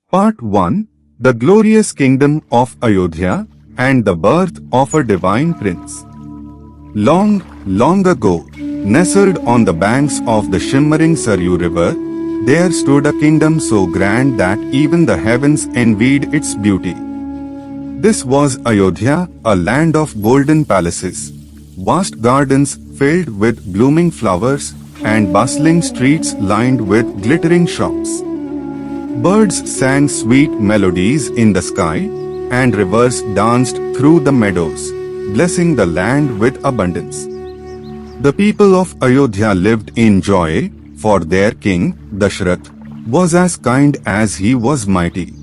Part 1, The Glorious Kingdom of Ayodhya and the Birth of a Divine Prince. Long, long ago, nestled on the banks of the shimmering Saryu River, there stood a kingdom so grand that even the heavens envied its beauty. This was Ayodhya, a land of golden palaces, vast gardens filled with blooming flowers, and bustling streets lined with glittering shops. Birds sang sweet melodies in the sky, and rivers danced through the meadows, blessing the land with abundance. The people of Ayodhya lived in joy, for their king, Dashrath, was as kind as he was mighty.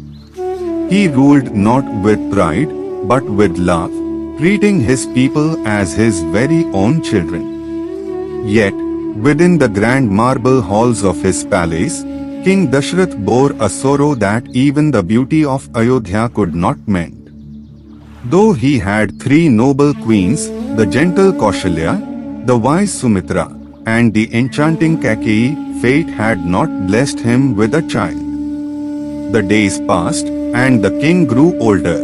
He ruled not with pride, but with love, treating his people as his very own children. Yet, within the grand marble halls of his palace, King Dashrath bore a sorrow that even the beauty of Ayodhya could not mend. Though he had three noble queens, the gentle Kaushalya, the wise Sumitra, and the enchanting Kaikeyi, fate had not blessed him with a child. The days passed, and the king grew older,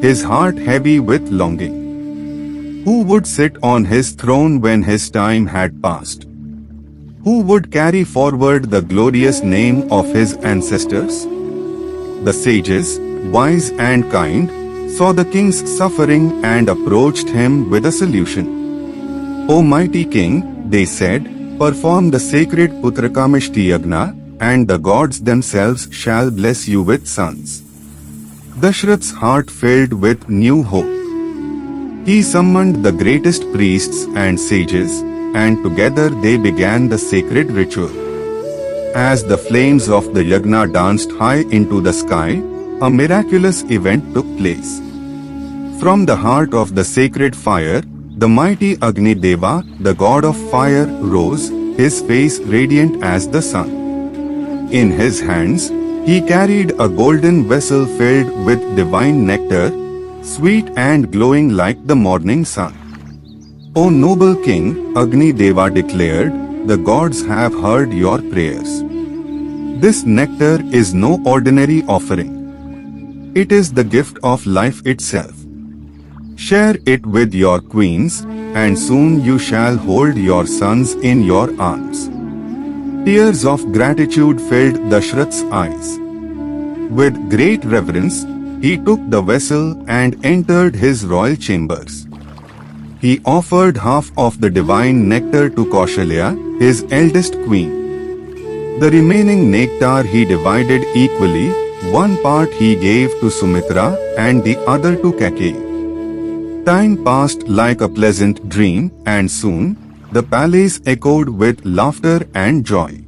his heart heavy with longing. Who would sit on his throne when his time had passed? Who would carry forward the glorious name of his ancestors? The sages, wise and kind, saw the king's suffering and approached him with a solution. O mighty king, they said, perform the sacred Putrakamishti Yagna, and the gods themselves shall bless you with sons. Dashrath's heart filled with new hope. He summoned the greatest priests and sages, and together they began the sacred ritual. As the flames of the yagna danced high into the sky, a miraculous event took place. From the heart of the sacred fire, the mighty Agni Deva, the god of fire, rose, his face radiant as the sun. In his hands, he carried a golden vessel filled with divine nectar, sweet and glowing like the morning sun. O noble king, Agni Deva declared, the gods have heard your prayers. This nectar is no ordinary offering. It is the gift of life itself. Share it with your queens, and soon you shall hold your sons in your arms. Tears of gratitude filled Dashrath's eyes. With great reverence, he took the vessel and entered his royal chambers. He offered half of the divine nectar to Kaushalya, his eldest queen. The remaining nectar he divided equally, one part he gave to Sumitra and the other to Kaikeyi. Time passed like a pleasant dream, and soon, the palace echoed with laughter and joy.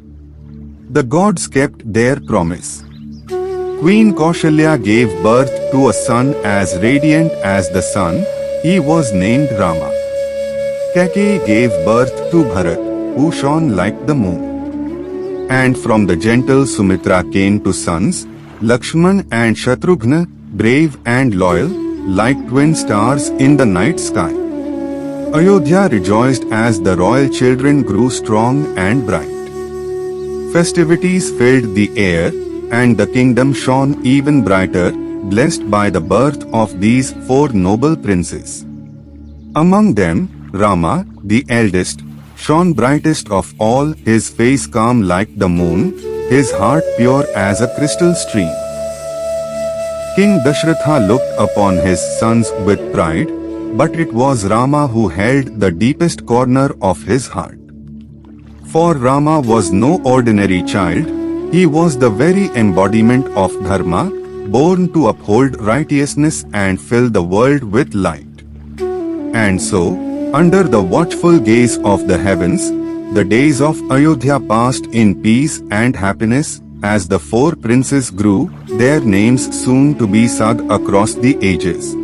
The gods kept their promise. Queen Kaushalya gave birth to a son as radiant as the sun. He was named Rama. Kaikeyi gave birth to Bharat, who shone like the moon. And from the gentle Sumitra came two sons, Lakshman and Shatrughna, brave and loyal, like twin stars in the night sky. Ayodhya rejoiced as the royal children grew strong and bright. Festivities filled the air, and the kingdom shone even brighter, blessed by the birth of these four noble princes. Among them, Rama, the eldest, shone brightest of all, his face calm like the moon, his heart pure as a crystal stream. King Dashratha looked upon his sons with pride, but it was Rama who held the deepest corner of his heart. For Rama was no ordinary child, he was the very embodiment of Dharma, born to uphold righteousness and fill the world with light. And so, under the watchful gaze of the heavens, the days of Ayodhya passed in peace and happiness. As the four princes grew, their names soon to be sung across the ages.